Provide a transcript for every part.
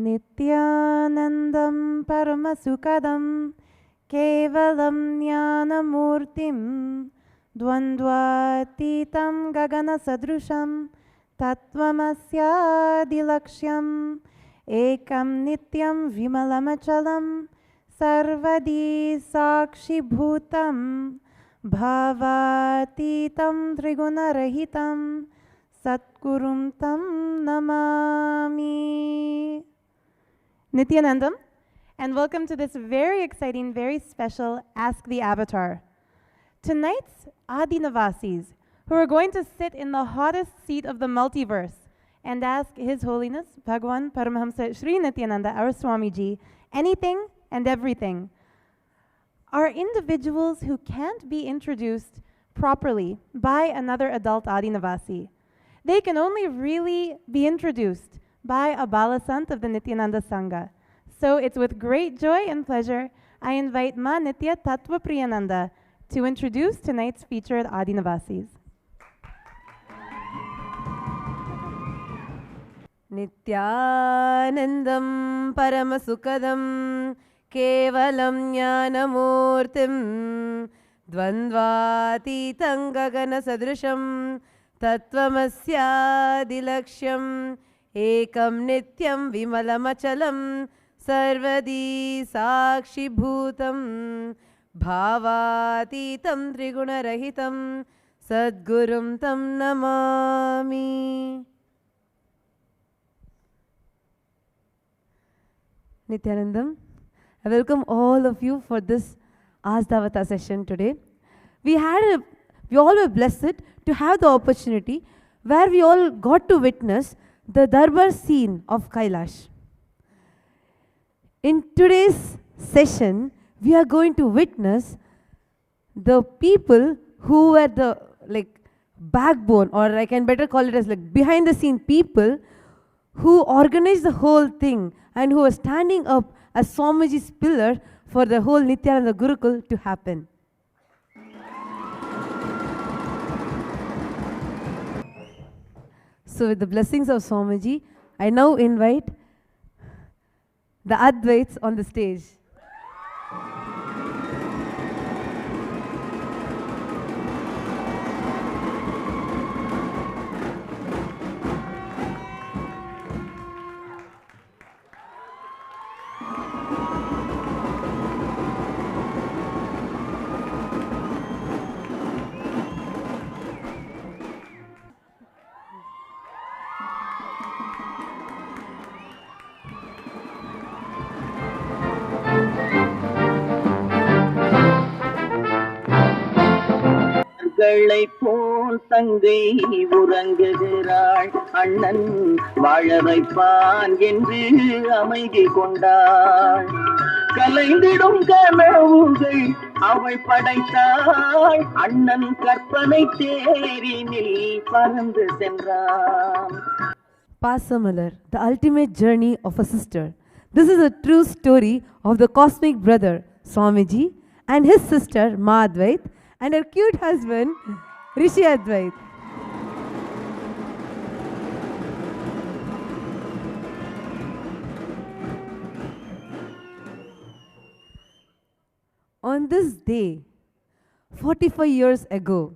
नित्यानन्दं परमसुखदं केवलं ज्ञानमूर्तिं द्वन्द्वातीतं गगनसदृशं तत्त्वमस्यादिलक्ष्यम् एकं नित्यं विमलमचलं सर्वदी साक्षिभूतं भावातीतं त्रिगुणरहितं Satgurum Tam Namami. Nityanandam, and welcome to this very exciting, very special Ask the Avatar. Tonight's Adinavasis, who are going to sit in the hottest seat of the multiverse and ask His Holiness Bhagwan Paramahamsa Shri Nityananda, our Swamiji, anything and everything, are individuals who can't be introduced properly by another adult Adinavasi. They can only really be introduced by a Balasant of the Nityananda Sangha. So it's with great joy and pleasure I invite Ma Nitya Tattva Priyananda to introduce tonight's featured Adinavasis. Nityanandam Paramasukadam Kevalam Jnanamurtim Dvandvatitam Gagana Sadrisham Tattvamasyaadilaksham Ekam Nityam Vimalamachalam Sarvadi Sakshi Bhutam Bhavatitam Trigunarahitam Sadgurum Tam Namami. Nityanandam, I welcome all of you for this Asdavata session today. We all were blessed to have the opportunity where we all got to witness the Darbar scene of Kailash. In today's session, we are going to witness the people who were the backbone, or I can better call it as behind the scene people who organized the whole thing and who were standing up as Swamiji's pillar for the whole Nityananda Gurukul to happen. So with the blessings of Swamiji, I now invite the Advaits on the stage. போல் தங்கை உறங்குகிறாள் அண்ணன் வாழ வைப்பான் என்று அமைதி கொண்டாள் கலைந்திடும் கனவுகள் அவள் படைத்தாள் அண்ணன் கற்பனை தேரினில் பறந்து சென்றான். Pasamalar, the ultimate journey of a sister. This is a true story of the cosmic brother Swamiji and his sister Ma Advait and her cute husband, Rishi Advait. On this day, 45 years ago,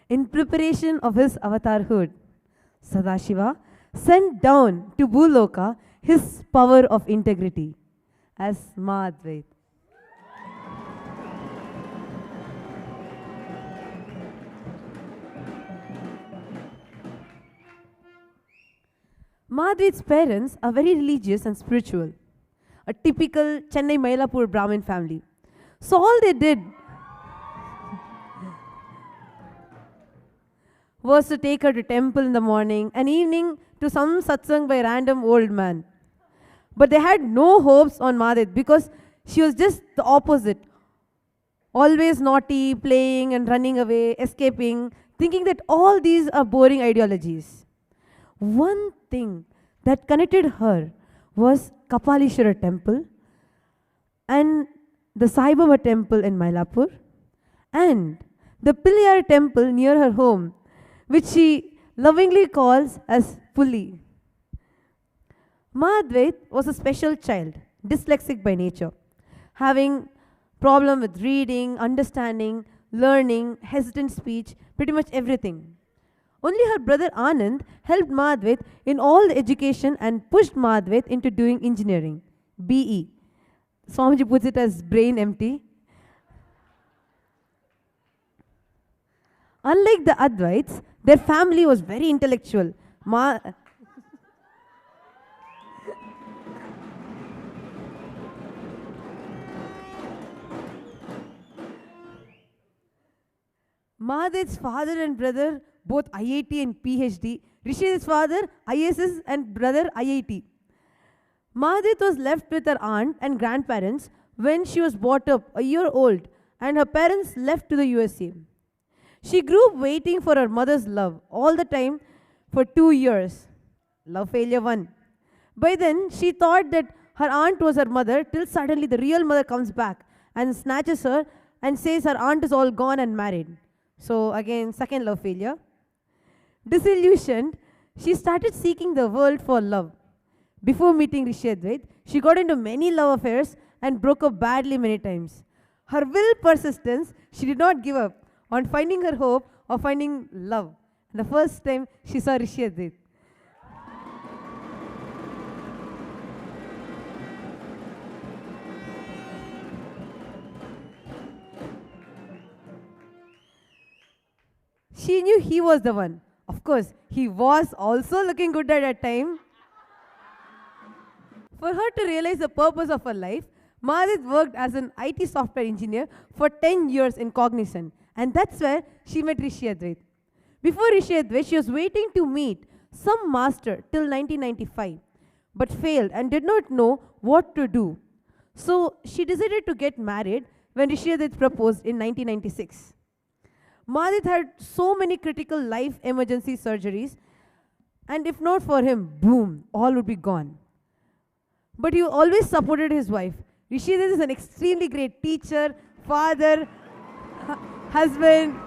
in preparation of his avatarhood, Sadashiva sent down to Bhuloka his power of integrity as Ma Advait. Ma Advait's parents are very religious and spiritual, a typical Chennai Mylapore Brahmin family. So all they did was to take her to temple in the morning and evening to some satsang by a random old man. But they had no hopes on Ma Advait because she was just the opposite. Always naughty, playing and running away, escaping, thinking that all these are boring ideologies. One thing that connected her was Kapalishwara temple and the Sai Baba temple in Mylapore and the Pilliyar temple near her home, which she lovingly calls as Pulli. Mahadvait was a special child, dyslexic by nature, having problem with reading, understanding, learning, hesitant speech, pretty much everything. Only her brother Anand helped Mahadvait in all the education and pushed Mahadvait into doing engineering, BE. Swamiji puts it as brain empty. Unlike the Advaits, their family was very intellectual. Mahadev's father and brother, both IIT and PhD. Rishi's father, ISS, and brother, IIT. Mahadev was left with her aunt and grandparents when she was brought up a year old, and her parents left to the USA. She grew up waiting for her mother's love all the time for 2 years. Love failure 1. By then, she thought that her aunt was her mother till suddenly the real mother comes back and snatches her and says her aunt is all gone and married. So again, second love failure. Disillusioned, she started seeking the world for love. Before meeting Rishi Advait, she got into many love affairs and broke up badly many times. Her will persistence, she did not give up on finding her hope of finding love. The first time she saw Rishi Advait. She knew he was the one. Of course, he was also looking good at that time. For her to realize the purpose of her life, Mahadev worked as an IT software engineer for 10 years in Cognizant. And that's where she met Rishi Advait. Before Rishi Advait, she was waiting to meet some master till 1995, but failed and did not know what to do. So she decided to get married when Rishi Advait proposed in 1996. Mahadev had so many critical life emergency surgeries, and if not for him, boom, all would be gone. But he always supported his wife. Rishi Advait is an extremely great teacher, father, husband.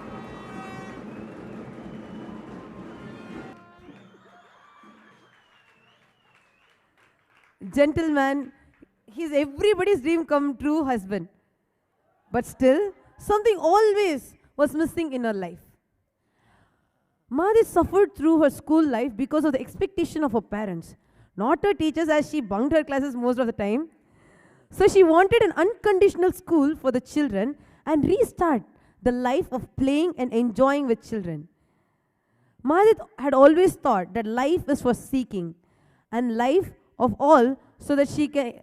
Gentleman. He's everybody's dream come true husband. But still, something always was missing in her life. Mahadev suffered through her school life because of the expectation of her parents, not her teachers, as she bunked her classes most of the time. So she wanted an unconditional school for the children and restart the life of playing and enjoying with children. Mahadev had always thought that life is for seeking, and life of all so that she can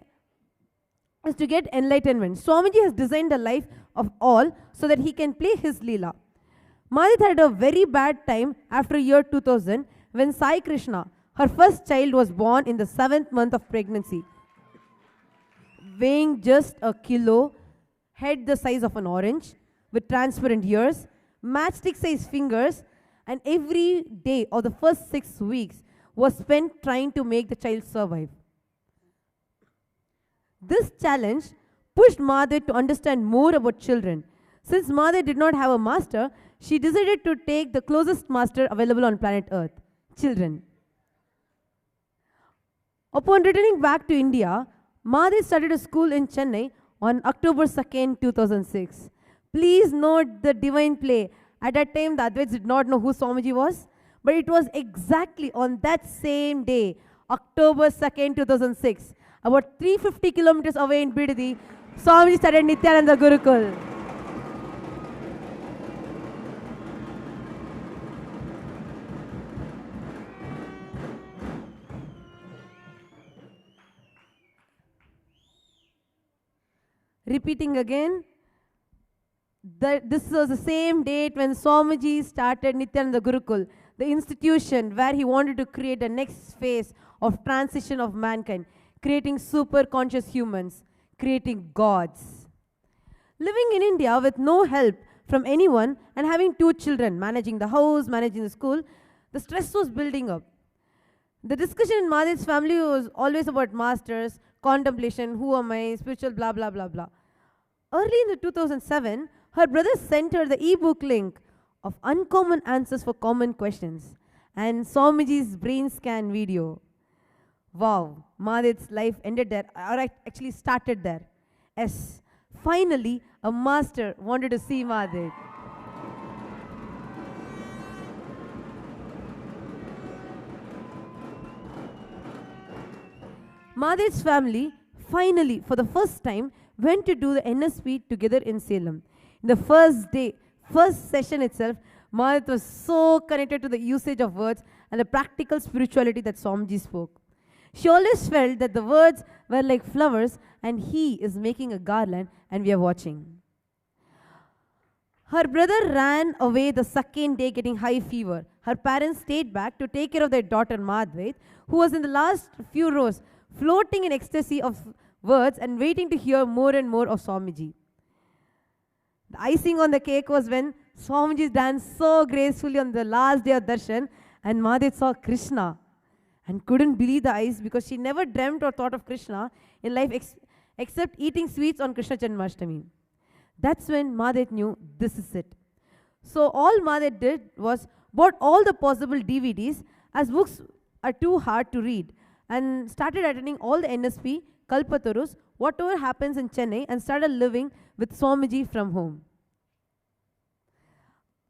is to get enlightenment. Swamiji has designed a life of all so that he can play his Leela. Mahadev had a very bad time after year 2000 when Sai Krishna, her first child, was born in the 7th month of pregnancy. Weighing just a kilo, head the size of an orange, with transparent ears, matchstick-sized fingers, and every day of the first 6 weeks was spent trying to make the child survive. This challenge pushed Mahadev to understand more about children. Since Mahadev did not have a master, she decided to take the closest master available on planet Earth, children. Upon returning back to India, Mahadev started a school in Chennai on October 2nd, 2006. Please note the divine play. At that time, the Advaits did not know who Swamiji was, but it was exactly on that same day, October 2nd, 2006, about 350 kilometers away in Bidadi, Swamiji started Nityananda Gurukul. Repeating again, this was the same date when Swamiji started Nityananda Gurukul, the institution where he wanted to create the next phase of transition of mankind, creating super conscious humans, creating gods. Living in India with no help from anyone and having 2 children, managing the house, managing the school, the stress was building up. The discussion in Mahadev's family was always about masters, contemplation, who am I, spiritual, blah, blah, blah, blah. Early in the 2007, her brother sent her the e-book link of Uncommon Answers for Common Questions and Swamiji's brain scan video. Wow, Madhed's life ended there, or actually started there. Yes, finally, a master wanted to see Madhed. Madhed's family finally, for the first time, went to do the NSP together in Salem. In the first day, first session itself, Madhed was so connected to the usage of words and the practical spirituality that Swamiji spoke. She always felt that the words were like flowers and he is making a garland and we are watching. Her brother ran away the second day getting high fever. Her parents stayed back to take care of their daughter Madhvet, who was in the last few rows, floating in ecstasy of words and waiting to hear more and more of Swamiji. The icing on the cake was when Swamiji danced so gracefully on the last day of darshan and Madhvet saw Krishna and couldn't believe the eyes because she never dreamt or thought of Krishna in life except eating sweets on Krishna Janmashtami. That's when Madhvet knew this is it. So all Madhvet did was bought all the possible DVDs as books are too hard to read and started attending all the NSP, Kalpatarus, whatever happens in Chennai and started living with Swamiji from home.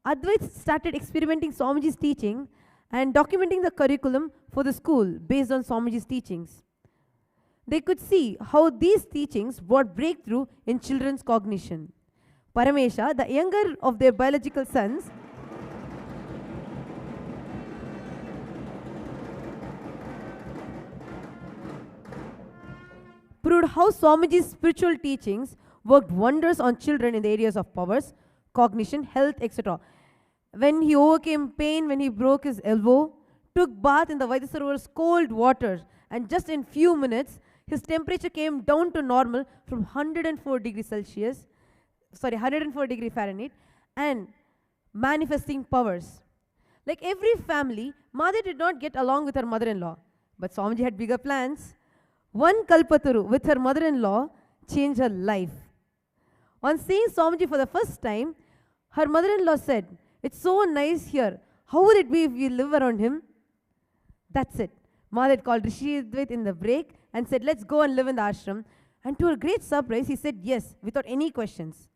Advait started experimenting Swamiji's teaching and documenting the curriculum for the school based on Swamiji's teachings. They could see how these teachings brought breakthrough in children's cognition. Paramesha, the younger of their biological sons, proved how Swamiji's spiritual teachings worked wonders on children in the areas of powers, cognition, health, etc. When he overcame pain, when he broke his elbow, took bath in the Vaidyasarovar's cold water, and just in few minutes, his temperature came down to normal from 104 degrees Fahrenheit, and manifesting powers. Like every family, Madhya did not get along with her mother-in-law, but Swamiji had bigger plans. One Kalpataru with her mother-in-law changed her life. On seeing Swamiji for the first time, her mother-in-law said, "It's so nice here. How would it be if we live around him?" That's it. Madhya called Rishi Advait in the break and said, "Let's go and live in the ashram." And to her great surprise, he said yes, without any questions.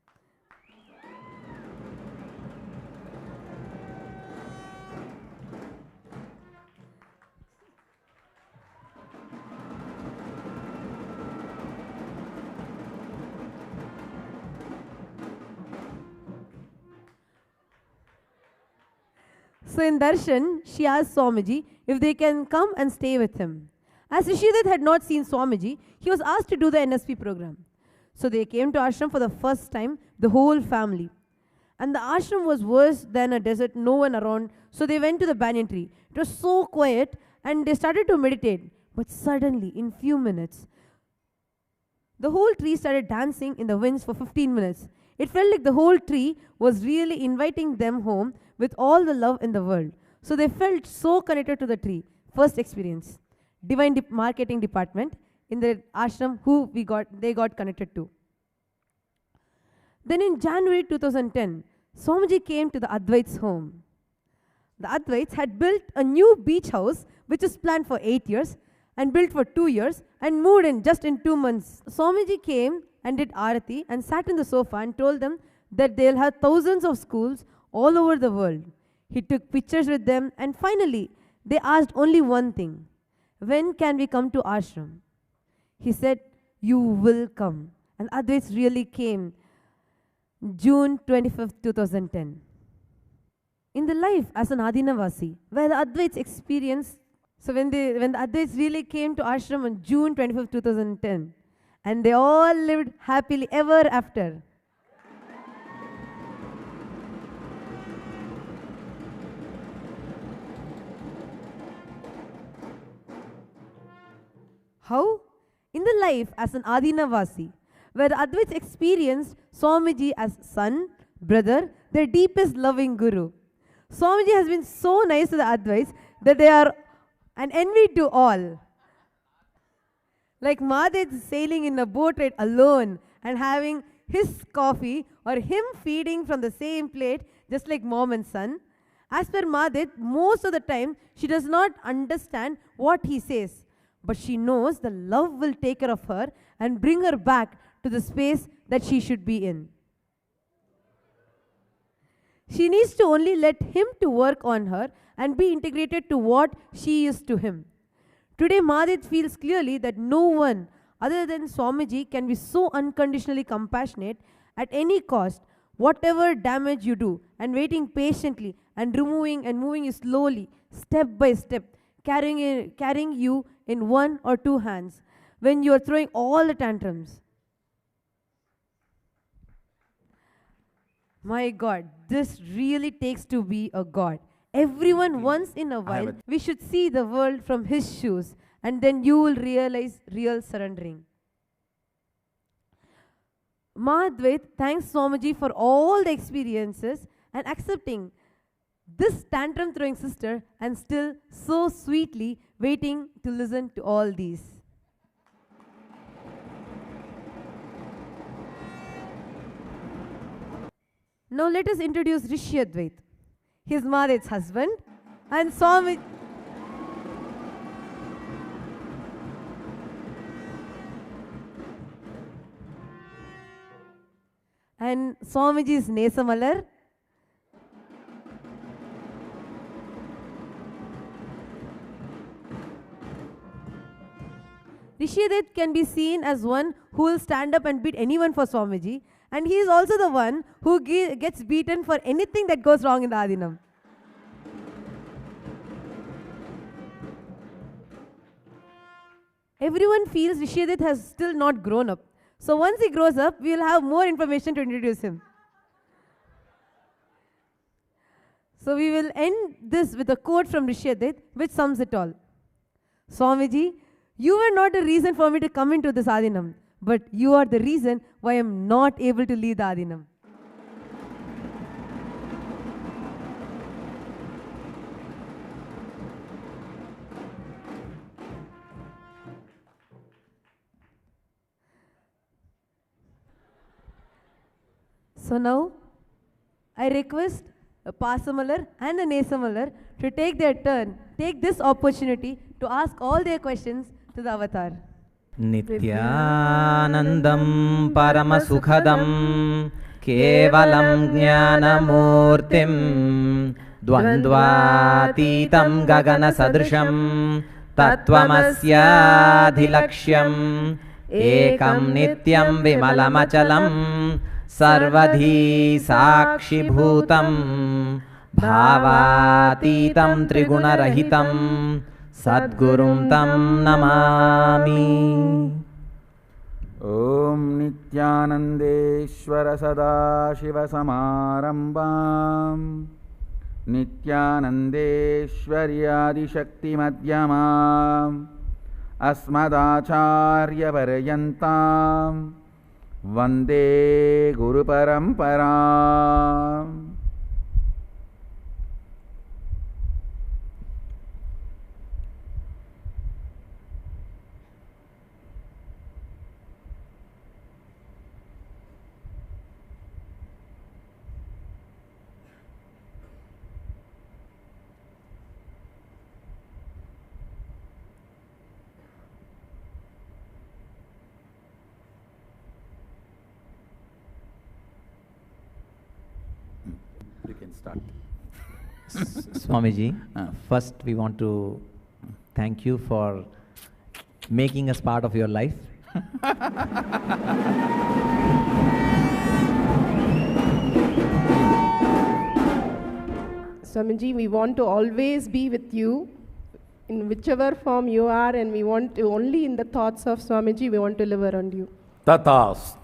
So in darshan, she asked Swamiji if they can come and stay with him. As Rishidat had not seen Swamiji, he was asked to do the NSP program. So they came to ashram for the first time, the whole family. And the ashram was worse than a desert, no one around, so they went to the banyan tree. It was so quiet and they started to meditate. But suddenly, in few minutes, the whole tree started dancing in the winds for 15 minutes. It felt like the whole tree was really inviting them home with all the love in the world. So they felt so connected to the tree. First experience. Divine marketing department in the ashram who they got connected to. Then in January 2010, Swamiji came to the Advait's home. The Advaits had built a new beach house which was planned for 8 years and built for 2 years and moved in just in 2 months. Swamiji came and did Arati and sat in the sofa and told them that they'll have thousands of schools all over the world. He took pictures with them and finally they asked only one thing. When can we come to ashram? He said, "You will come." And Advaits really came June 25th, 2010. In the life as an Adinavasi, where the Advaits experienced, so when the Advaits really came to ashram on June 25th, 2010, and they all lived happily ever after. How? In the life as an Adinavasi, where the Advaits experienced Swamiji as son, brother, their deepest loving guru. Swamiji has been so nice to the Advaits that they are an envy to all. Like Madhya sailing in a boat ride alone and having his coffee or him feeding from the same plate just like mom and son. As per Madhya, most of the time she does not understand what he says. but she knows the love will take care of her and bring her back to the space that she should be in. She needs to only let him to work on her and be integrated to what she is to him. Today, Madit feels clearly that no one other than Swamiji can be so unconditionally compassionate at any cost, whatever damage you do, and waiting patiently and removing and moving you slowly, step by step, carrying you in one or two hands when you are throwing all the tantrums. My God, this really takes to be a God. Everyone once in a while, we should see the world from his shoes, and then you will realize real surrendering. Mahadvait thanks Swamiji for all the experiences and accepting this tantrum throwing sister and still so sweetly waiting to listen to all these. Now let us introduce Rishi Advait. He is Mahadev's husband and Swamiji. And Swamiji's Nesamalar. Rishi Advait can be seen as one who will stand up and beat anyone for Swamiji, and he is also the one who gets beaten for anything that goes wrong in the Adinam. Everyone feels Rishi Advait has still not grown up. So once he grows up, we will have more information to introduce him. So we will end this with a quote from Rishi Advait, which sums it all. Swamiji, you were not the reason for me to come into this Adinam, but you are the reason why I am not able to lead the Adinam. So now, I request a Pasamalar and a Nesamalar to take their turn, take this opportunity to ask all their questions to the Avatar. Nityanandam Paramasukhadam Kevalam Jnanamurtim Dvandvatitam Gagana Sadrisham Tattvamasya Ekam Nityam Vimalamachalam Sarvadhi Sakshi Bhutam Bhavatitam Trigunarahitam Sadgurum Tam Namami. Om Nityanandeshwara Sadashiva Samarambam Nityanandeshwari Adishakti Madhyamam Asmadacharya Parayantam Vande Guru Paramparam. You can start. Swamiji, first we want to thank you for making us part of your life. Swamiji, we want to always be with you in whichever form you are, and we want to only in the thoughts of Swamiji, we want to live around you. Tatast.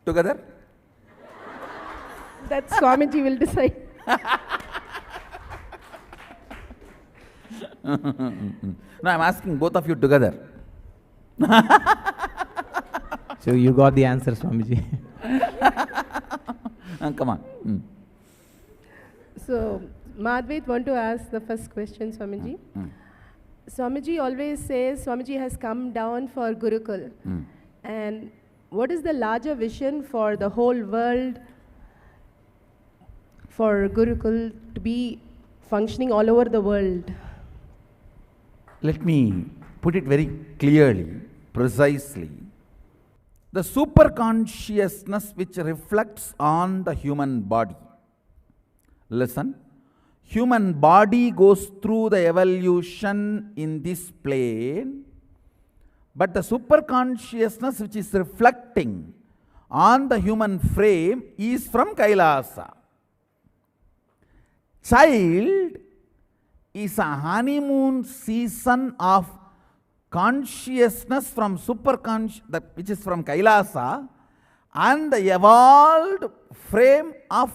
Together? That Swamiji will decide. No, I'm asking both of you together. So you got the answer, Swamiji. Come on. So, Madhvait want to ask the first question, Swamiji. Swamiji always says Swamiji has come down for Gurukul. And what is the larger vision for the whole world for Gurukul to be functioning all over the world? Let me put it very clearly, precisely. The superconsciousness which reflects on the human body. Listen, human body goes through the evolution in this plane, but the superconsciousness which is reflecting on the human frame is from Kailasa. Child is a honeymoon season of consciousness from which is from Kailasa, and the evolved frame of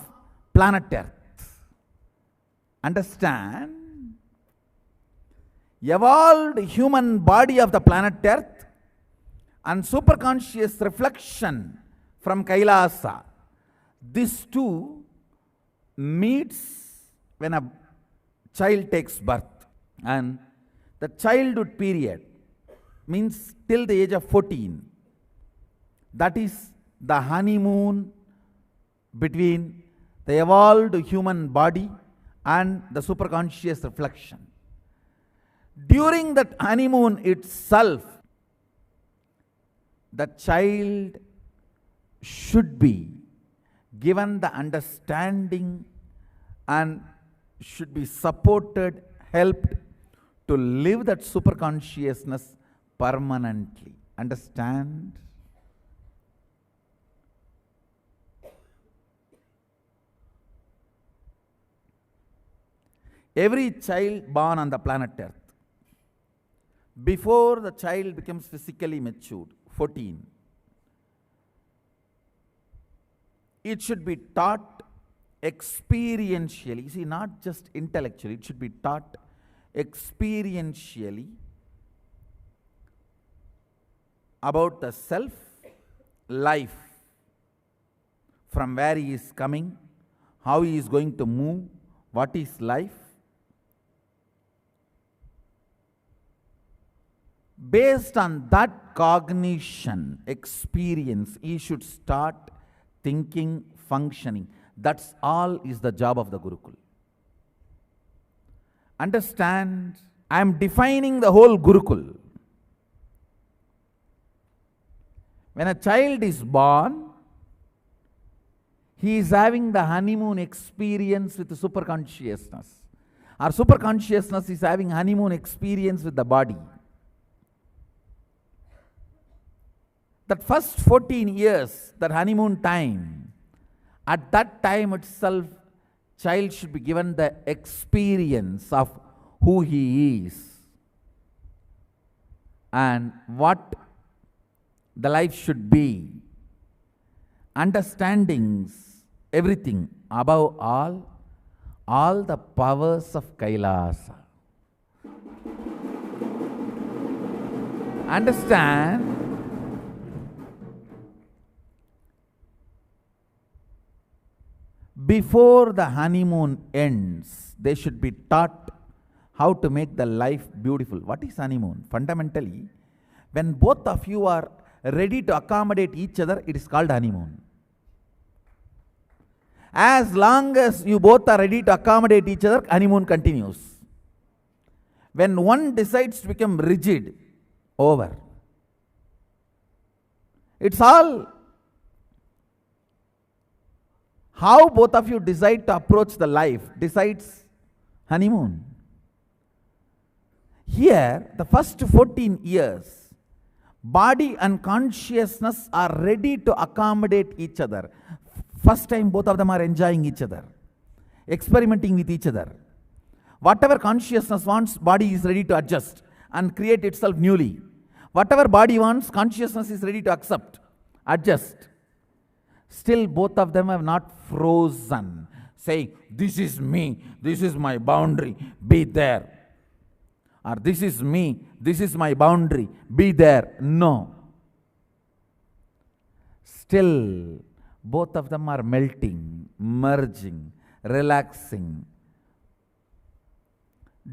planet Earth. Understand? Evolved human body of the planet Earth and superconscious reflection from Kailasa. These two meets when a child takes birth, and the childhood period means till the age of 14. That is the honeymoon between the evolved human body and the superconscious reflection. During that honeymoon itself, the child should be given the understanding and should be supported, helped to live that superconsciousness permanently. Understand? Every child born on the planet Earth, before the child becomes physically matured, 14, it should be taught experientially. See, not just intellectually, it should be taught experientially about the self, life, from where he is coming, how he is going to move, what is life. Based on that cognition, experience, he should start thinking, functioning. That's all is the job of the Gurukul. Understand? I am defining the whole Gurukul. When a child is born, he is having the honeymoon experience with the superconsciousness. Our superconsciousness is having honeymoon experience with the body. That first 14 years, that honeymoon time, at that time itself, child should be given the experience of who he is and what the life should be, understandings, everything, above all the powers of Kailasa. Understand? Before the honeymoon ends, they should be taught how to make the life beautiful. What is honeymoon? Fundamentally, when both of you are ready to accommodate each other, it is called honeymoon. As long as you both are ready to accommodate each other, honeymoon continues. When one decides to become rigid, over. It's all how both of you decide to approach the life decides honeymoon. Here, the first 14 years, body and consciousness are ready to accommodate each other. First time both of them are enjoying each other, experimenting with each other. Whatever consciousness wants, body is ready to adjust and create itself newly. Whatever body wants, consciousness is ready to accept, adjust. Still both of them have not frozen, saying, this is me, this is my boundary, be there. Or this is me, this is my boundary, be there. No. Still, both of them are melting, merging, relaxing.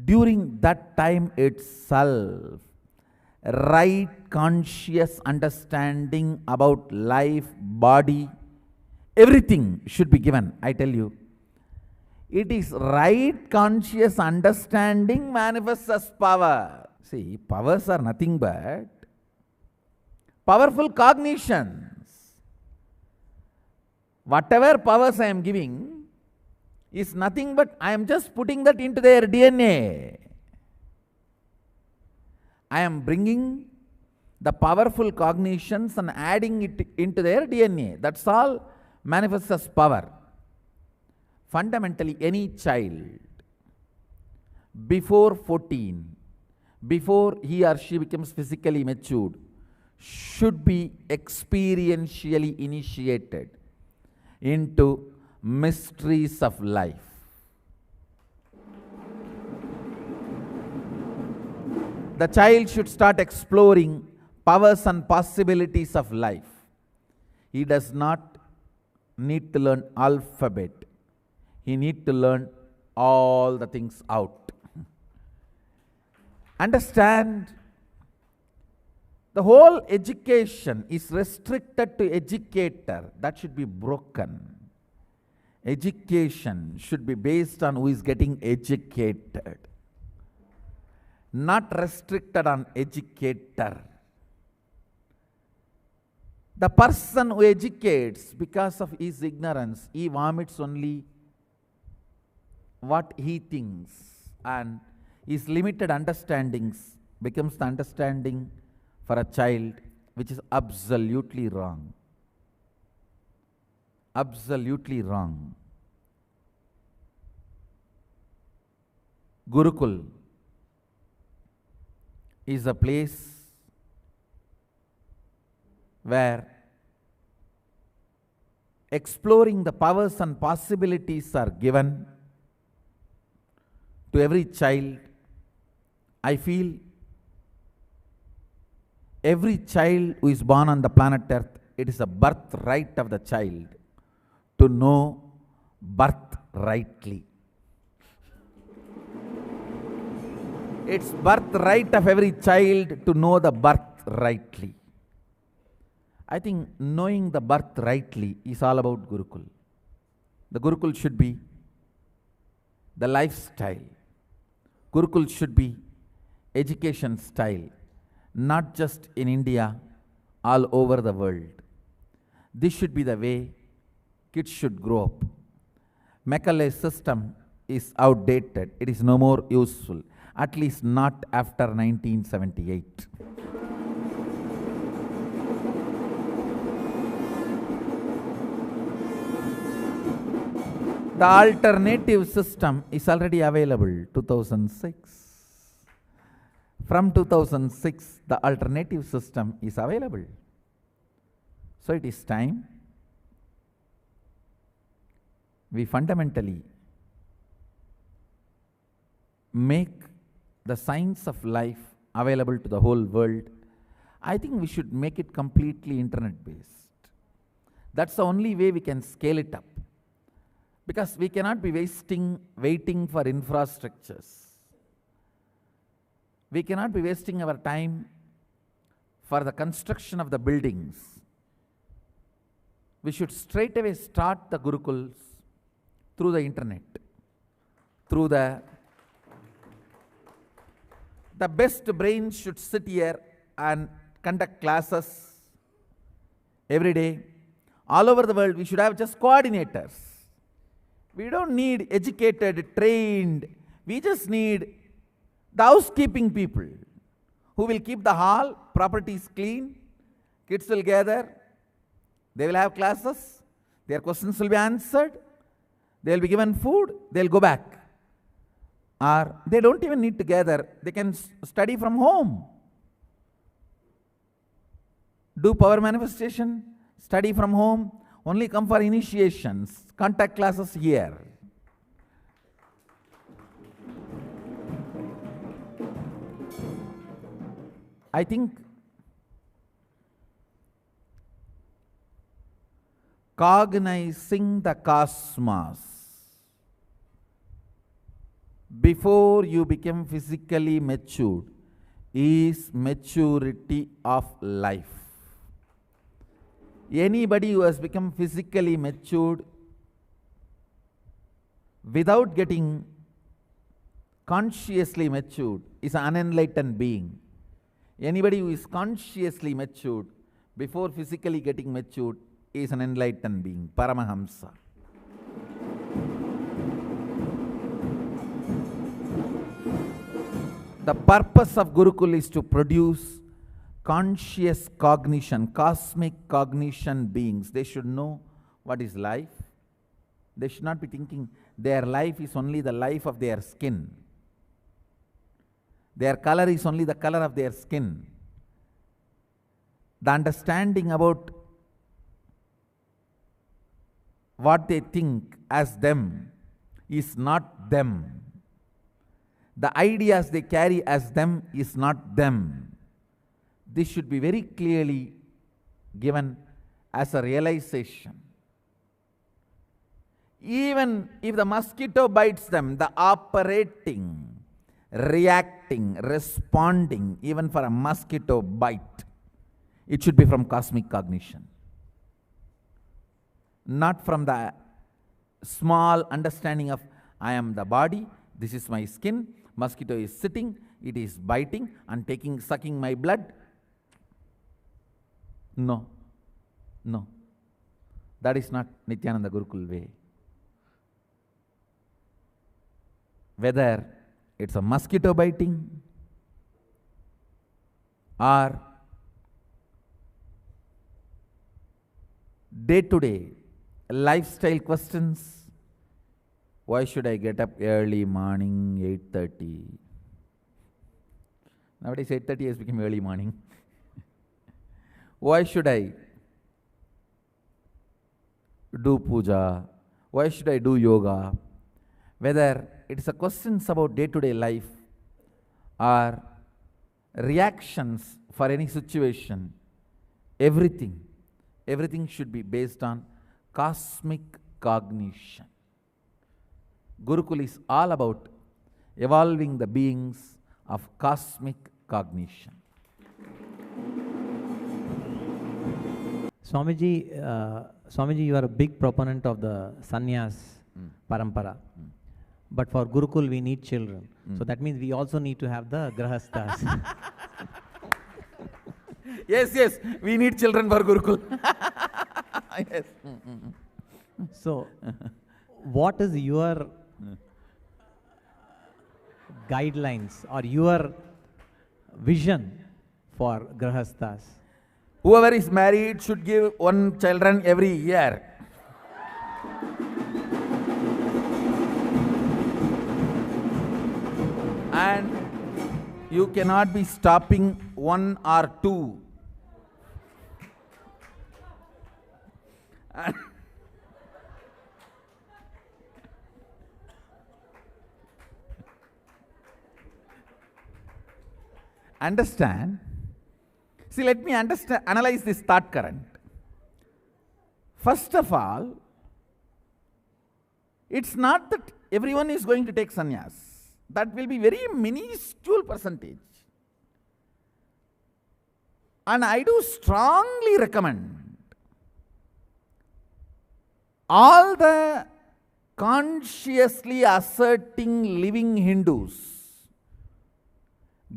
During that time itself, right conscious understanding about life, body, everything should be given. I tell you, It is right conscious understanding manifests as power. See, powers are nothing but powerful cognitions. Whatever powers I am giving is nothing but I am just putting that into their DNA. I am bringing the powerful cognitions and adding it into their DNA. That's all manifests as power. Fundamentally, any child before 14, before he or she becomes physically matured, should be experientially initiated into mysteries of life. The child should start exploring powers and possibilities of life. He does not need to learn alphabet. He needs to learn all the things out. Understand, the whole education is restricted to educator. That should be broken. Education should be based on who is getting educated, not restricted on educator. The person who educates, because of his ignorance, he vomits only what he thinks, and his limited understandings becomes the understanding for a child, which is absolutely wrong. Absolutely wrong. Gurukul is a place where exploring the powers and possibilities are given to every child. I feel every child who is born on the planet Earth, it is a birthright of the child to know birth rightly. It's birthright of every child to know the birth rightly. I think knowing the birth rightly is all about Gurukul. The Gurukul should be the lifestyle. Gurukul should be education style, not just in India, all over the world. This should be the way kids should grow up. Meccalei's system is outdated. It is no more useful, at least not after 1978. The alternative system is already available, 2006. From 2006, the alternative system is available. So it is time we fundamentally make the science of life available to the whole world. I think we should make it completely internet-based. That's the only way we can scale it up. Because we cannot be waiting for infrastructures. We cannot be wasting our time for the construction of the buildings. We should straight away start the Gurukuls through the internet, through the best brains should sit here and conduct classes every day. All over the world, we should have just coordinators. We don't need educated, trained. We just need the housekeeping people who will keep the hall, properties clean, kids will gather, they will have classes, their questions will be answered, they will be given food, they will go back. Or they don't even need to gather, they can study from home. Do power manifestation, study from home, only come for initiations, contact classes here. I think cognizing the cosmos before you become physically matured is maturity of life. Anybody who has become physically matured without getting consciously matured is an unenlightened being. Anybody who is consciously matured before physically getting matured is an enlightened being, Paramahamsa. The purpose of Gurukul is to produce conscious cognition, cosmic cognition beings. They should know what is life. They should not be thinking their life is only the life of their skin. Their color is only the color of their skin. The understanding about what they think as them is not them. The ideas they carry as them is not them. This should be very clearly given as a realization. Even if the mosquito bites them, the operating, reacting, responding, even for a mosquito bite, it should be from cosmic cognition, not from the small understanding of I am the body, this is my skin, mosquito is sitting, it is biting and sucking my blood. No, no, that is not Nityananda Gurukul way. Whether it's a mosquito biting or day-to-day lifestyle questions. Why should I get up early morning, 8:30? Nowadays 8:30 has become early morning. Why should I do puja? Why should I do yoga? Whether it is a questions about day-to-day life or reactions for any situation, everything should be based on cosmic cognition. Gurukul is all about evolving the beings of cosmic cognition. Swamiji, you are a big proponent of the sannyas parampara. But for Gurukul, we need children. So that means we also need to have the grahasthas. Yes, we need children for Gurukul. Yes. So, what is your guidelines or your vision for grahasthas? Whoever is married should give one children every year. And you cannot be stopping one or two. Understand? See, let me analyze this thought current. First of all, it's not that everyone is going to take sannyas. That will be very minuscule percentage. And I do strongly recommend all the consciously asserting living Hindus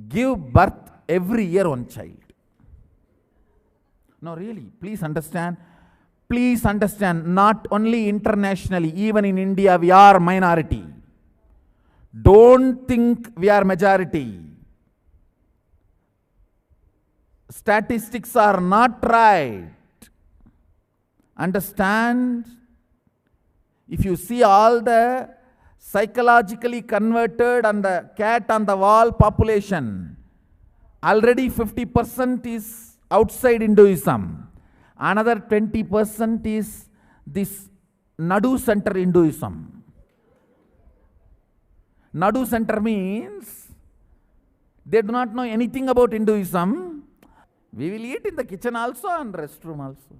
give birth every year one child. No, really, please understand, not only internationally, even in India, we are minority. Don't think we are majority. Statistics are not right. Understand? If you see all the psychologically converted and the cat on the wall population, already 50% is outside Hinduism. Another 20% is this Nadu Center Hinduism. Nadu Center means they do not know anything about Hinduism. We will eat in the kitchen also and restroom also.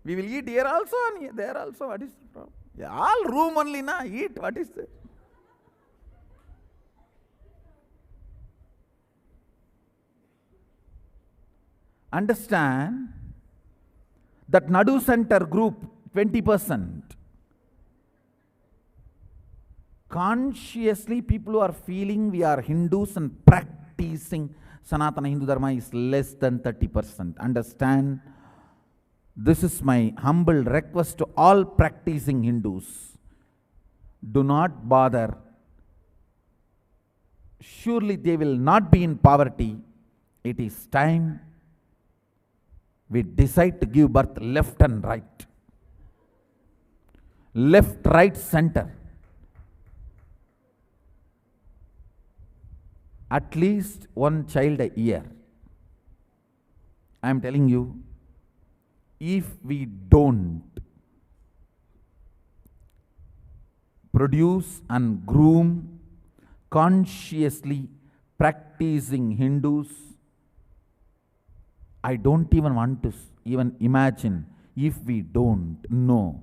We will eat here also and there also. What is the problem? Yeah, all room only, na? Eat. What is that? Understand, That Nadu Center group, 20%. Consciously, people who are feeling we are Hindus and practicing Sanatana Hindu Dharma is less than 30%. Understand? This is my humble request to all practicing Hindus. Do not bother. Surely they will not be in poverty. It is time we decide to give birth left and right. Left, right, center. At least one child a year. I am telling you, if we don't produce and groom consciously practicing Hindus, I don't even want to even imagine. If we don't know,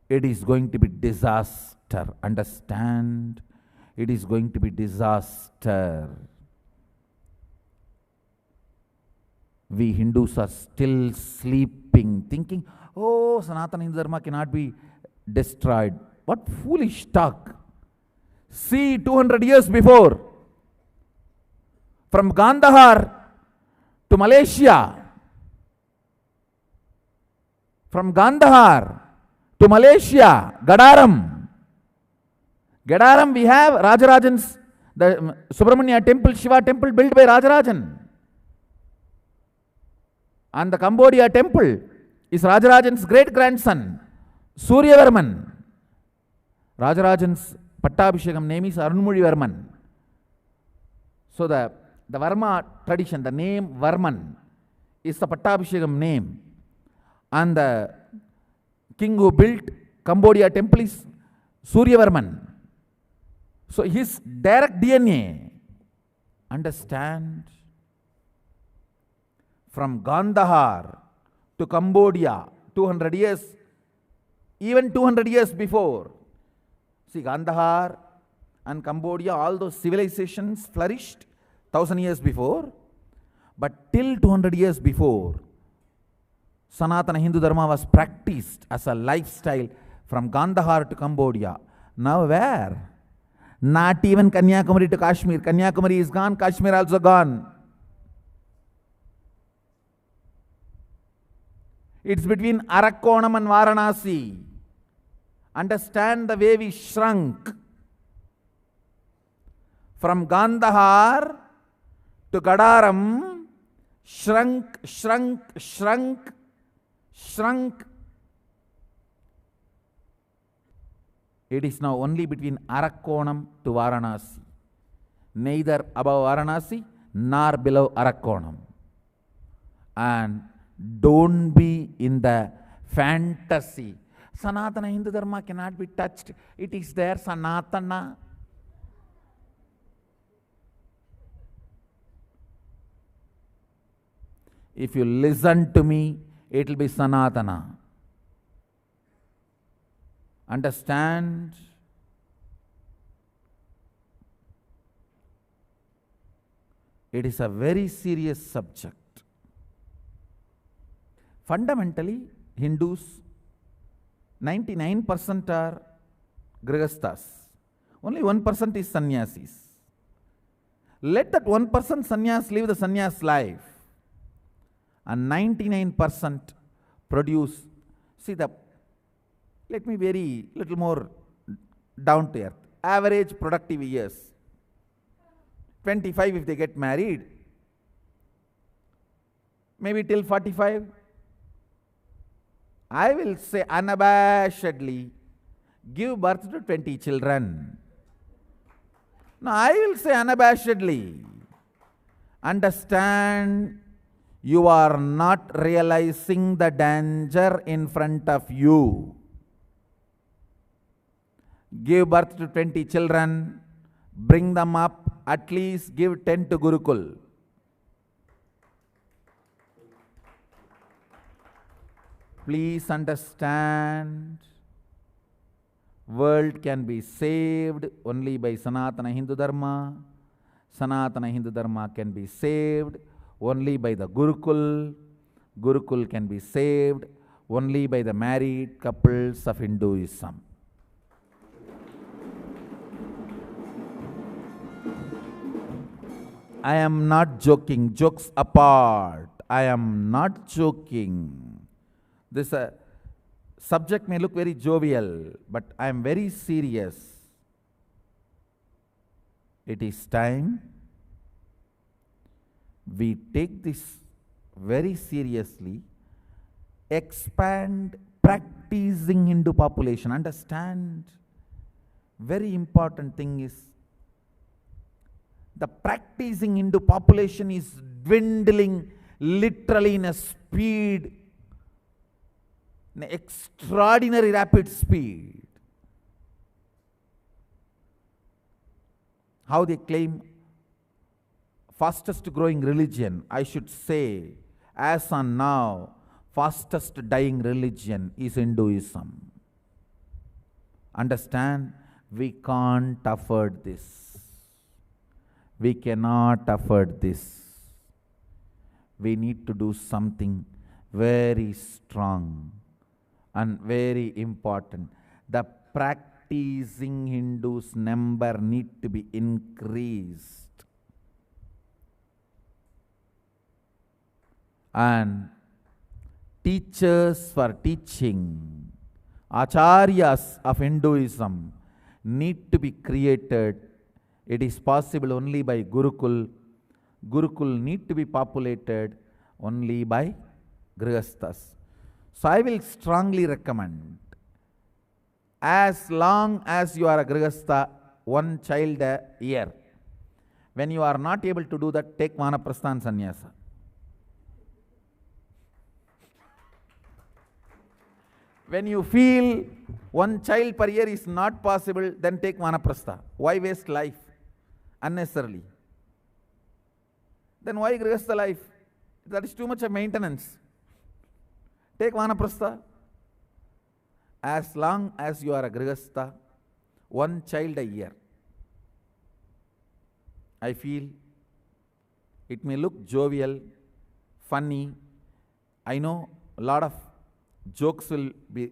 it is going to be disaster. Understand? It is going to be disaster. We Hindus are still sleeping, thinking, oh, Sanatana Hindu Dharma cannot be destroyed. What foolish talk. See, 200 years before, from Gandhar to Malaysia, from Gandhar to Malaysia, Gadaram, we have Rajarajan's, the Subramanya temple, Shiva temple built by Rajarajan. And the Cambodia temple is Rajarajan's great-grandson, Suryavarman. Rajarajan's Pattabhishekam name is Arunmozhivarman. So the Varma tradition, the name Varman is the Pattabhishekam name. And the king who built Cambodia temple is Suryavarman. So his direct DNA, understand, from Gandhar to Cambodia, 200 years, even 200 years before. See, Gandhar and Cambodia, all those civilizations flourished 1000 years before, but till 200 years before, Sanatana Hindu Dharma was practiced as a lifestyle from Gandhar to Cambodia. Now where? Not even Kanyakumari to Kashmir. Kanyakumari is gone, Kashmir also gone. It's between Arakkonam and Varanasi. Understand the way we shrunk. From Gandhar to Gadaram, shrunk. It is now only between Arakkonam to Varanasi. Neither above Varanasi nor below Arakkonam. And don't be in the fantasy. Sanatana Hindu Dharma cannot be touched. It is there, Sanatana. If you listen to me, it will be Sanatana. Understand? It is a very serious subject. Fundamentally, Hindus, 99% are Grihasthas. Only 1% is sannyasis. Let that 1% sannyas live the sannyas life. And 99% produce. See, let me very little more down to earth. Average productive years. 25 if they get married. Maybe till 45. I will say unabashedly, give birth to 20 children. No, I will say unabashedly, understand you are not realizing the danger in front of you. Give birth to 20 children, bring them up, at least give 10 to Gurukul. Please understand, world can be saved only by Sanatana Hindu Dharma. Sanatana Hindu Dharma can be saved only by the Gurukul. Gurukul can be saved only by the married couples of Hinduism. I am not joking. Jokes apart. I am not joking. This subject may look very jovial, but I am very serious. It is time we take this very seriously, expand practicing Hindu population. Understand, very important thing is the practicing Hindu population is dwindling literally in a speed, in an extraordinary rapid speed. How they claim fastest growing religion, I should say, as on now, fastest dying religion is Hinduism. Understand, we can't afford this. We cannot afford this. We need to do something very strong and very important. The practicing Hindus number need to be increased. And teachers for teaching, acharyas of Hinduism need to be created. It is possible only by Gurukul. Gurukul need to be populated only by Grihasthas. So I will strongly recommend, as long as you are a Grihastha, one child a year. When you are not able to do that, take Vanaprastha and Sannyasa. When you feel one child per year is not possible, then take Vanaprastha. Why waste life unnecessarily? Then why Grihastha life? That is too much of maintenance. Take Vanaprastha. As long as you are a Grihastha, one child a year. I feel it may look jovial, funny. I know a lot of jokes will be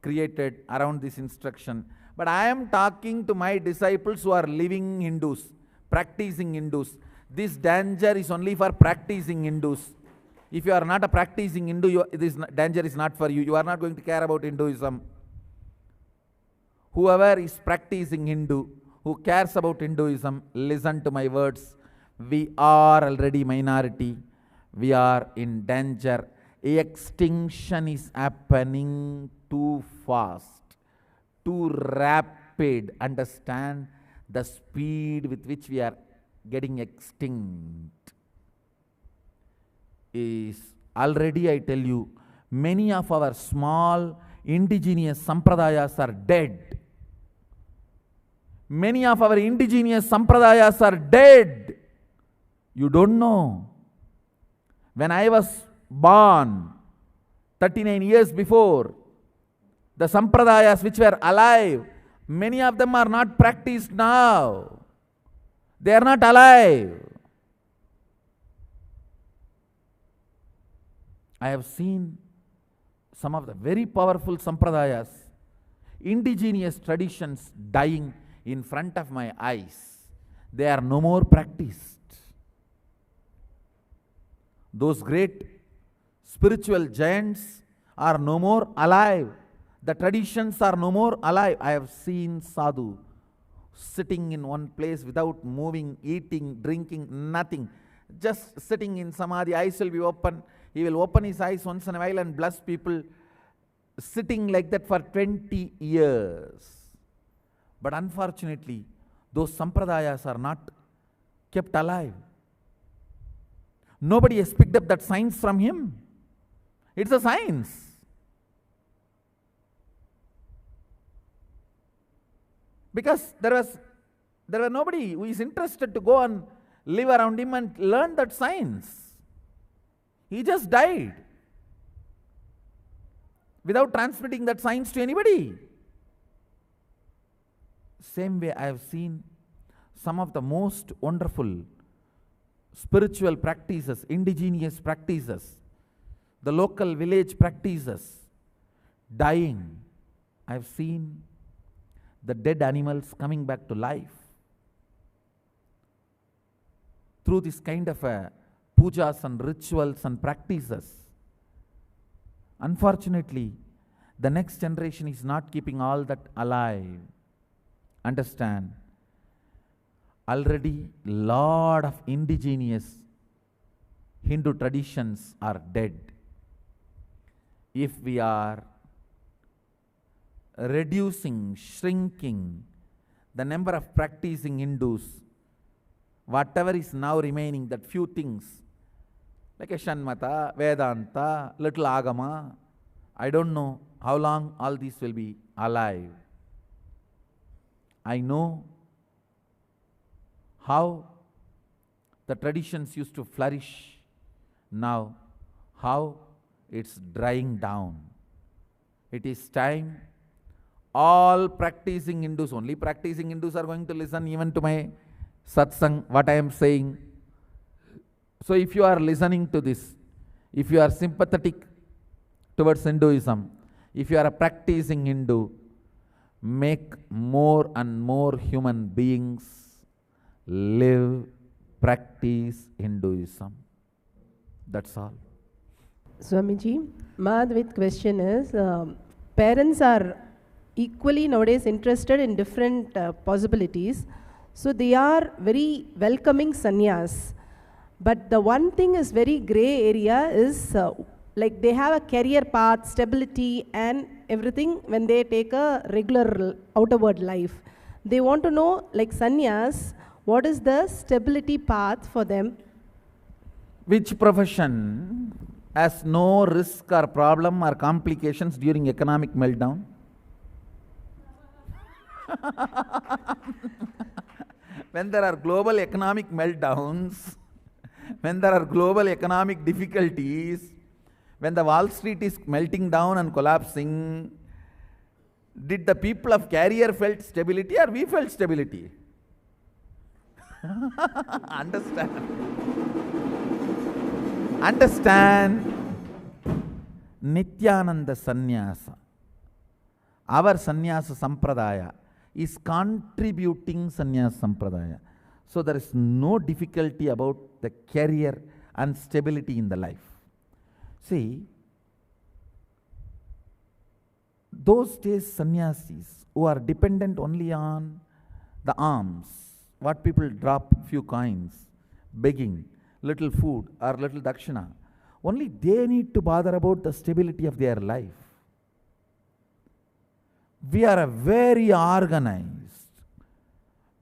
created around this instruction. But I am talking to my disciples who are living Hindus, practicing Hindus. This danger is only for practicing Hindus. If you are not a practicing Hindu, this danger is not for you. You are not going to care about Hinduism. Whoever is practicing Hindu, who cares about Hinduism, listen to my words. We are already minority. We are in danger. Extinction is happening too fast, too rapid. Understand the speed with which we are getting extinct is already, I tell you, many of our small indigenous sampradayas are dead. Many of our indigenous sampradayas are dead. You don't know. When I was born 39 years before, the sampradayas which were alive, many of them are not practiced now. They are not alive. I have seen some of the very powerful sampradayas, indigenous traditions dying in front of my eyes. They are no more practiced. Those great spiritual giants are no more alive. The traditions are no more alive. I have seen sadhu sitting in one place without moving, eating, drinking, nothing. Just sitting in samadhi, eyes will be open. He will open his eyes once in a while and bless people, sitting like that for 20 years. But unfortunately, those sampradayas are not kept alive. Nobody has picked up that science from him. It's a science. Because there was nobody who is interested to go and live around him and learn that science. He just died without transmitting that science to anybody. Same way I have seen some of the most wonderful spiritual practices, indigenous practices, the local village practices, dying. I have seen the dead animals coming back to life through this kind of pujas and rituals and practices. Unfortunately, the next generation is not keeping all that alive. Understand? Already lot of indigenous Hindu traditions are dead. If we are reducing, shrinking the number of practicing Hindus, whatever is now remaining, that few things, like a Shanmata, Vedanta, little Agama, I don't know how long all these will be alive. I know how the traditions used to flourish, now how it's drying down. It is time all practicing Hindus, only practicing Hindus are going to listen even to my satsang, what I am saying. So if you are listening to this, if you are sympathetic towards Hinduism, if you are a practicing Hindu, make more and more human beings live, practice Hinduism. That's all. Swamiji, Madhvit's question is, parents are equally nowadays interested in different possibilities. So they are very welcoming sannyas. But the one thing is very gray area is like they have a career path, stability and everything when they take a regular outward life. They want to know, like sannyas, what is the stability path for them? Which profession has no risk or problem or complications during economic meltdown? When there are global economic meltdowns, when there are global economic difficulties, when the Wall Street is melting down and collapsing, did the people of career felt stability or we felt stability? Understand. Nityananda Sannyasa, our Sannyasa Sampradaya, is contributing Sannyasa Sampradaya. So there is no difficulty about the career and stability in the life. See, those days sannyasis who are dependent only on the alms, what people drop few coins, begging, little food or little dakshina, only they need to bother about the stability of their life. We are a very organized,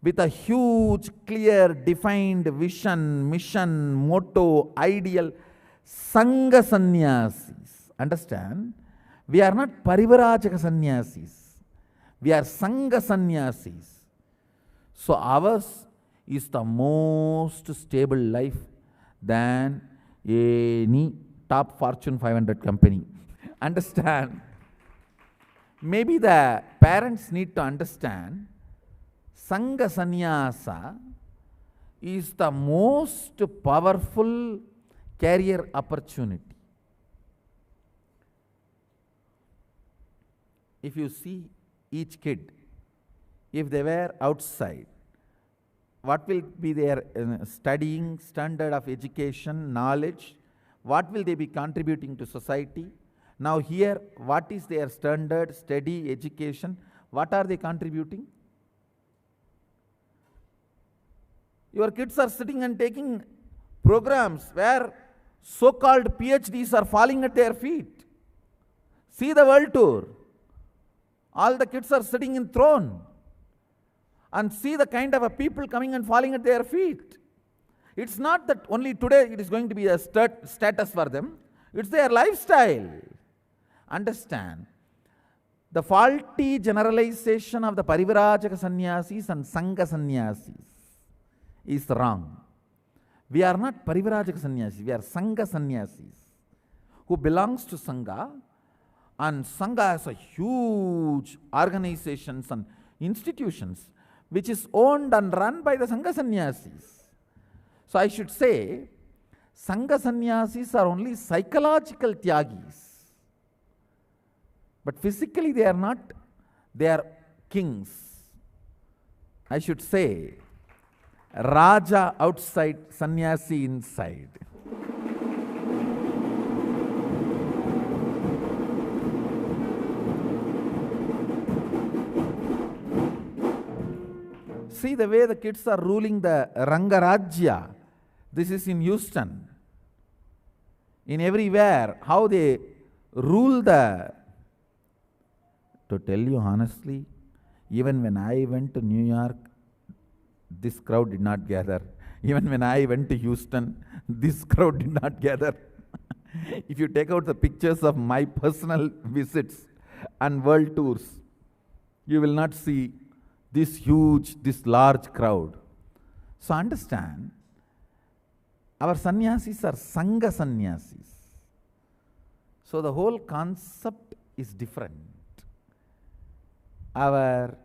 with a huge, clear, defined vision, mission, motto, ideal, Sangha Sannyasis. Understand? We are not Parivarajaka Sannyasis. We are Sangha Sannyasis. So ours is the most stable life than any top Fortune 500 company. Understand? Maybe the parents need to understand Sangha Sannyasa is the most powerful career opportunity. If you see each kid, if they were outside, what will be their studying, standard of education, knowledge? What will they be contributing to society? Now here, what is their standard, study, education? What are they contributing? Your kids are sitting and taking programs where so-called PhDs are falling at their feet. See the world tour. All the kids are sitting in throne. And see the kind of a people coming and falling at their feet. It's not that only today it is going to be a status for them. It's their lifestyle. Understand. The faulty generalization of the Parivarajaka Sannyasis and Sangha Sannyasis is wrong. We are not Parivarajaka Sannyasis, we are Sangha Sannyasis who belongs to Sangha, and Sangha has a huge organizations and institutions which is owned and run by the Sangha Sannyasis. So I should say, Sangha sannyasis are only psychological tyagis. But physically they are not, they are kings. I should say, Raja outside, sannyasi inside. See the way the kids are ruling the Rangarajya. This is in Houston. In everywhere, how they rule the... To tell you honestly, even when I went to New York, this crowd did not gather. Even when I went to Houston, this crowd did not gather. If you take out the pictures of my personal visits and world tours, you will not see this huge, this large crowd. So understand, our sannyasis are Sangha sannyasis. So the whole concept is different. Our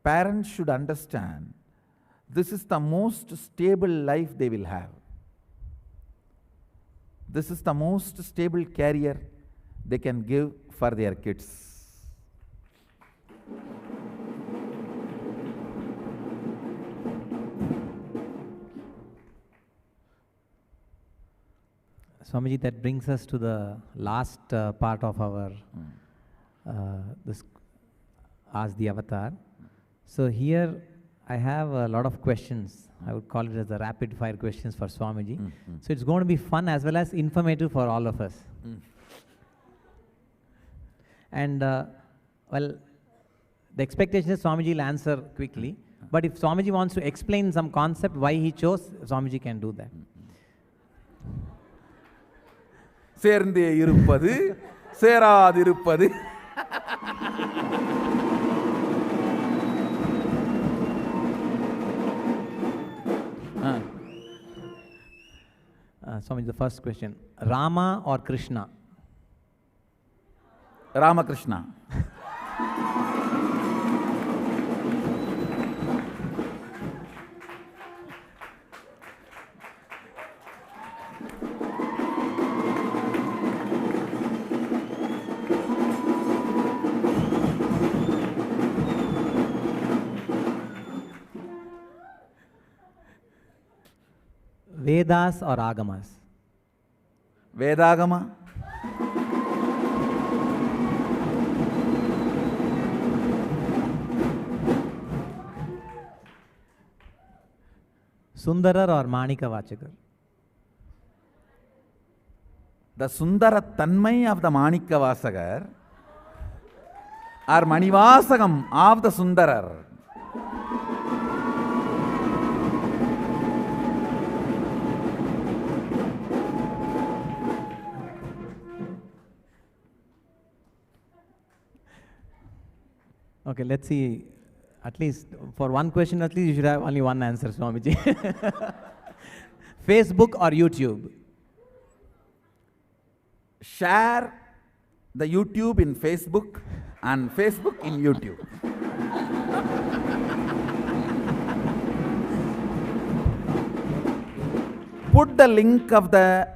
parents should understand this is the most stable life they will have. This is the most stable career they can give for their kids. Swamiji, that brings us to the last part of our this Ask the Avatar. So here I have a lot of questions. I would call it as the rapid fire questions for Swamiji. So it's going to be fun as well as informative for all of us. And well, the expectation is Swamiji will answer quickly. But if Swamiji wants to explain some concept why he chose, Swamiji can do that. சேர்ந்தே இருப்பது சேராதிருப்பது Swamiji, the first question, Rama or Krishna? Ramakrishna. Vedas or Agamas? Vedagama. Sundarar or Manika Vachakar? The Sundara Tanmai of the Manika Vasagar or Manivasagam of the Sundarar. Okay, let's see. At least for one question, at least you should have only one answer, Swamiji. Facebook or YouTube? Share the YouTube in Facebook and Facebook in YouTube. Put the link of the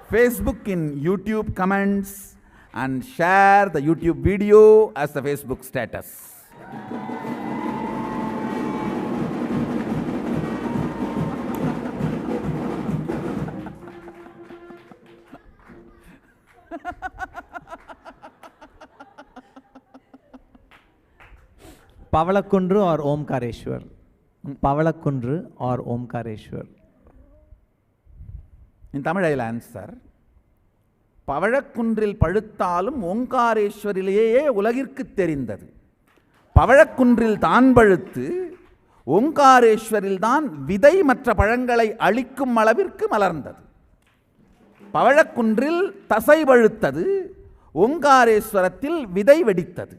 Facebook in YouTube comments and share the YouTube video as the Facebook status. Pavalakundru or Omkareshwar? Pavalakundru or Omkareshwar? In Tamil I will answer. பவழக்குன்றில் பழுத்தாலும் ஓங்காரேஸ்வரிலேயே உலகிற்கு தெரிந்தது. பவழக்குன்றில் தான் பழுத்து ஓங்காரேஸ்வரில் தான் விதை மற்ற பழங்களை அளிக்கும் அளவிற்கு மலர்ந்தது. பவழக்குன்றில் தசை பழுத்தது, ஓங்காரேஸ்வரத்தில் விதை வெடித்தது.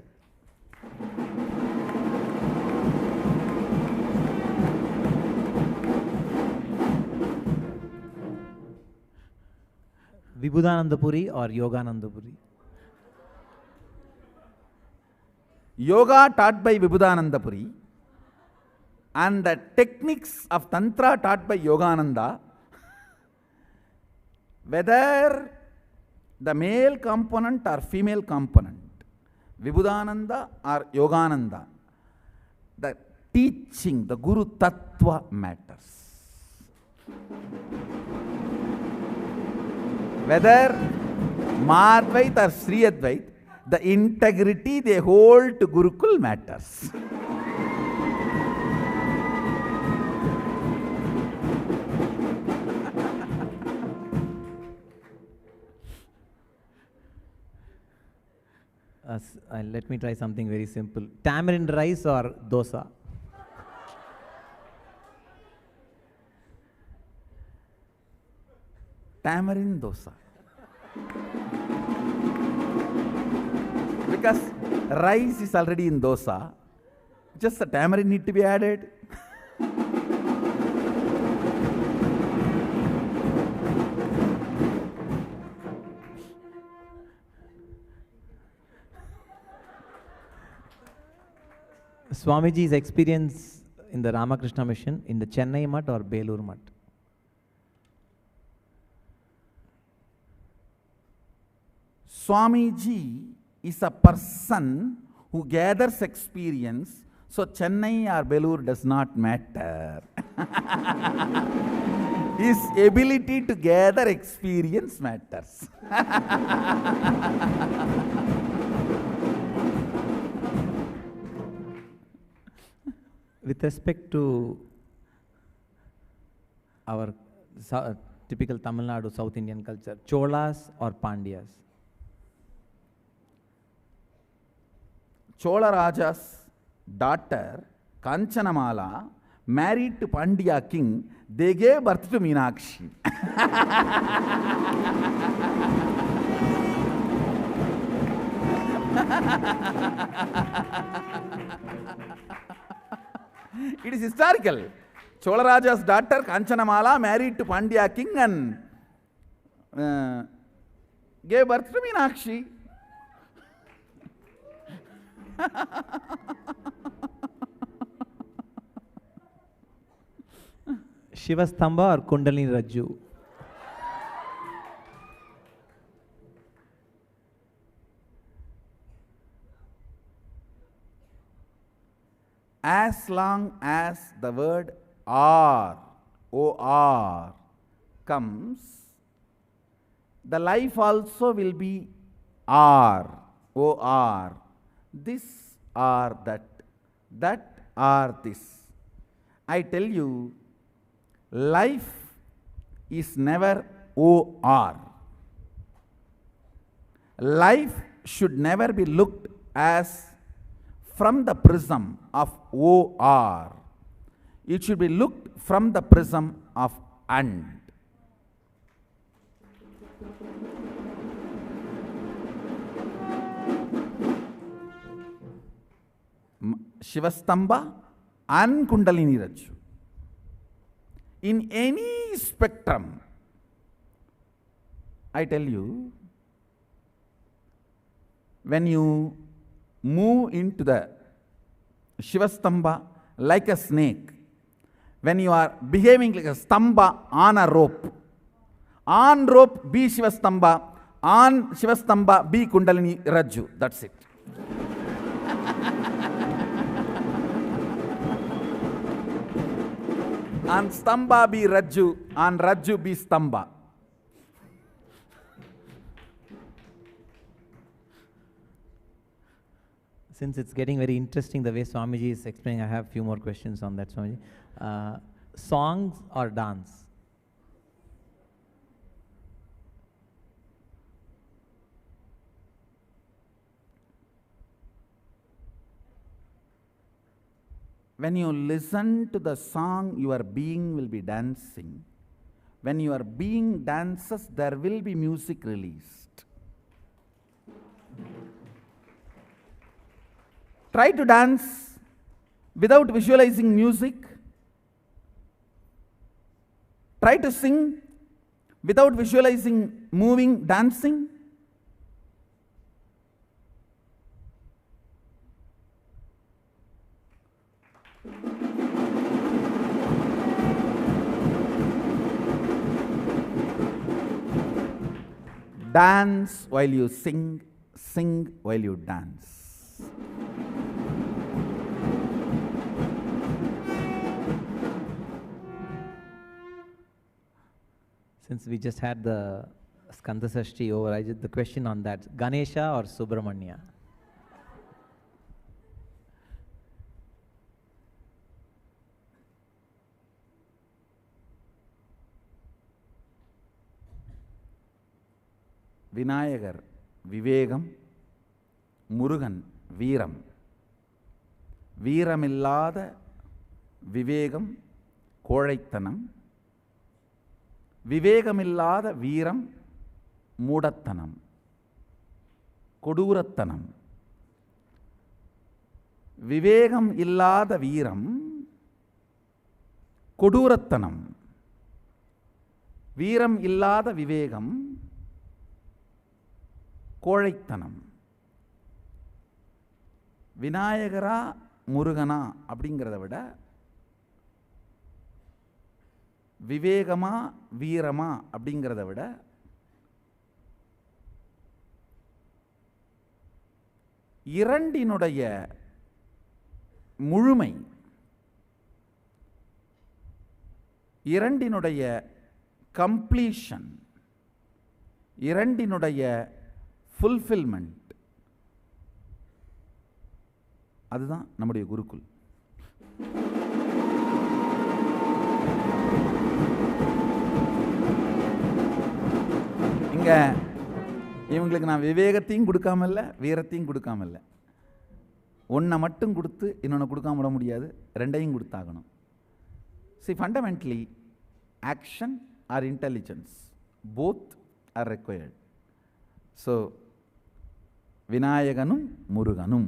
Vibhudanandapuri or Yoganandapuri? Yoga taught by Vibhudanandapuri and the techniques of Tantra taught by Yogananda, whether the male component or female component, Vibhudananda or Yogananda, the teaching, the Guru Tattva matters. Whether Madhvait or Sri Advait, the integrity they hold to Gurukul matters. Let me try something very simple. Tamarind rice or dosa? Tamarind dosa. Because rice is already in dosa, just the tamarind need to be added. Swamiji's experience in the Ramakrishna mission in the Chennai Mutt or Belur Mutt? Swamiji is a person who gathers experience, so Chennai or Belur does not matter. His ability to gather experience matters. With respect to our typical Tamil Nadu South Indian culture, Cholas or Pandyas? Chola Raja's daughter, Kanchanamala, married to Pandya king, they gave birth to Meenakshi. It is historical. Chola Raja's daughter, Kanchanamala, married to Pandya king and gave birth to Meenakshi. Shivastamba or Kundalini Rajju? As long as the word R, O-R, comes, the life also will be R, O-R. This or that or this. I tell you, life is never O-R. Life should never be looked as from the prism of O-R. It should be looked from the prism of and. Shivastamba and Kundalini Rajju. In any spectrum, I tell you, when you move into the Shivastamba like a snake, when you are behaving like a stamba on a rope, on rope be Shivastamba, on Shivastamba be Kundalini Rajju. That's it. On stamba be Rajju, on Rajju be stamba. Since it's getting very interesting the way Swamiji is explaining, I have a few more questions on that, Swamiji. Songs or dance? When you listen to the song, your being will be dancing. When your being dances, there will be music released. Try to dance without visualizing music. Try to sing without visualizing moving, dancing. Dance while you sing, sing while you dance. Since we just had the Skanda Sashti over, I did the question on that. Ganesha or Subramanya? Vinayagar விவேகம், முருகன் வீரம். வீரமில்லாத விவேகம் கோழைத்தனம், விவேகமில்லாத வீரம் மூடத்தனம், கொடூரத்தனம். விவேகம் இல்லாத வீரம் கொடூரத்தனம், வீரம் இல்லாத விவேகம் கோழைத்தனம். விநாயகரா முருகனா அப்படிங்கிறத விட விவேகமா வீரமா அப்படிங்கிறத விட இரண்டினுடைய முழுமை, இரண்டினுடைய கம்ப்ளீஷன், இரண்டினுடைய ஃபுல்ஃபில்மெண்ட், அதுதான் நம்முடைய குருகுல். இங்க இவங்களுக்கு நான் விவேகத்தையும் கொடுக்காம இல்லை, வீரத்தையும் கொடுக்காம இல்லை. ஒன்றை மட்டும் கொடுத்து இன்னொன்று கொடுக்காம விட முடியாது, ரெண்டையும் கொடுத்தாகணும். See, fundamentally, action or intelligence, both are required. So, விநாயகனும் முருகனும்.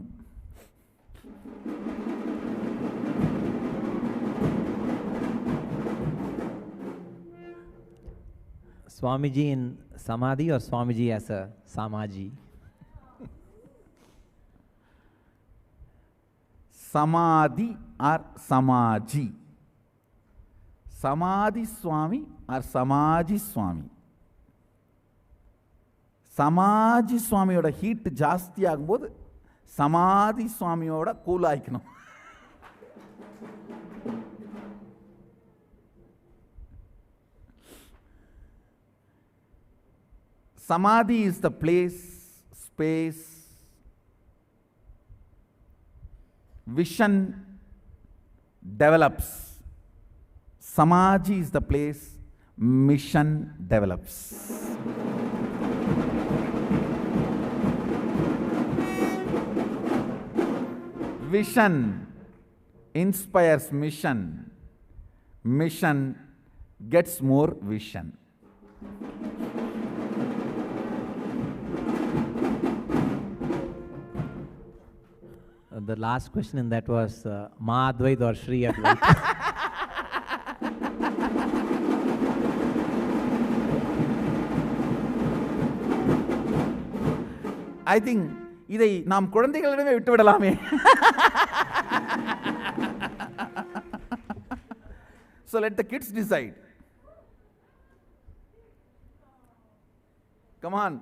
Swamiji in Samadhi or Swamiji as a Samaji? Samadhi or Samaji. Samadhi Swami or Samaji Swami. சமாஜி சுவாமியோட ஹீட் ஜாஸ்தி ஆகும்போது சமாதி சுவாமியோட cool ஆயிக்கணும். Samadhi is the place, space, vision develops. Samaji is the place, mission develops. Vision inspires mission, mission gets more vision. The last question in that was Ma Advait or Shri Advait? I think இதை நாம் குழந்தைகளிடமே விட்டுவிடலாமே. So let the kids decide. Come on.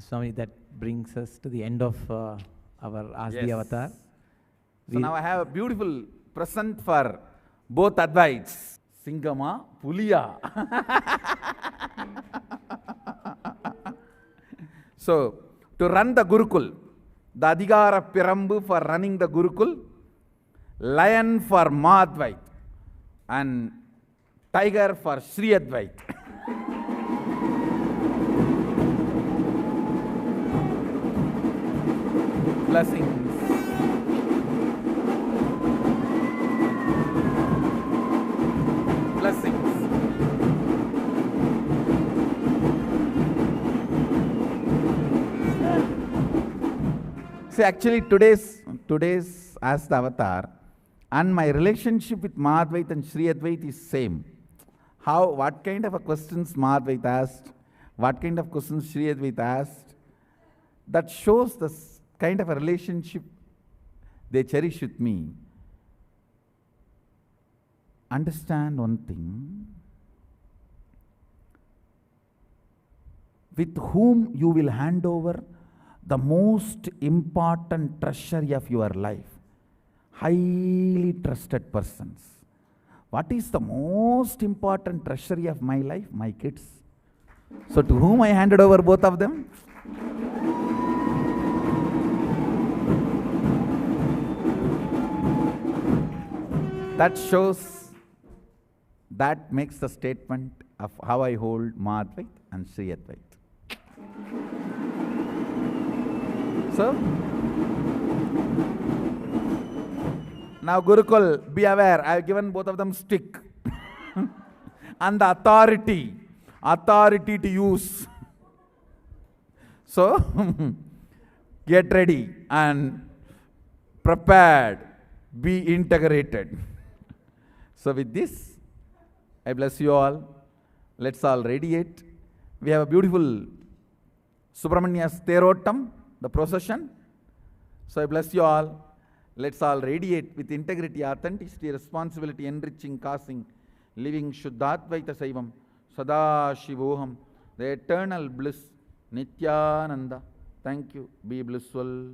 Swami, that brings us to the end of our Ask the Avatar. So now I have a beautiful present for both Advaits. Singama, Puliya. So, to run the Gurukul, the Adhigara Pirambu for running the Gurukul, lion for Ma Advait, and tiger for Sri Advait. Blessings. Blessings. See, actually today's as the Avatar and my relationship with Ma Advait and Sri Advait is same. what kind of a questions Madhvait asked, what kind of questions Sri Advait asked, that shows the kind of a relationship they cherish with me. Understand one thing, with whom you will hand over the most important treasure of your life, highly trusted persons. What is the most important treasury of my life? My kids. So to whom I handed over both of them? That shows, that makes the statement of how I hold Madhvait and Sri Advait. So, now Gurukul, be aware, I have given both of them stick and the authority to use. So, get ready and prepared, be integrated. So with this, I bless you all. Let's all radiate. We have a beautiful Subramania's Therotam, the procession. So I bless you all. Let's all radiate with integrity, authenticity, responsibility, enriching, causing, living Shuddhadvaita Saivam, Sada Shivoham, the eternal bliss, Nityananda. Thank you. Be blissful.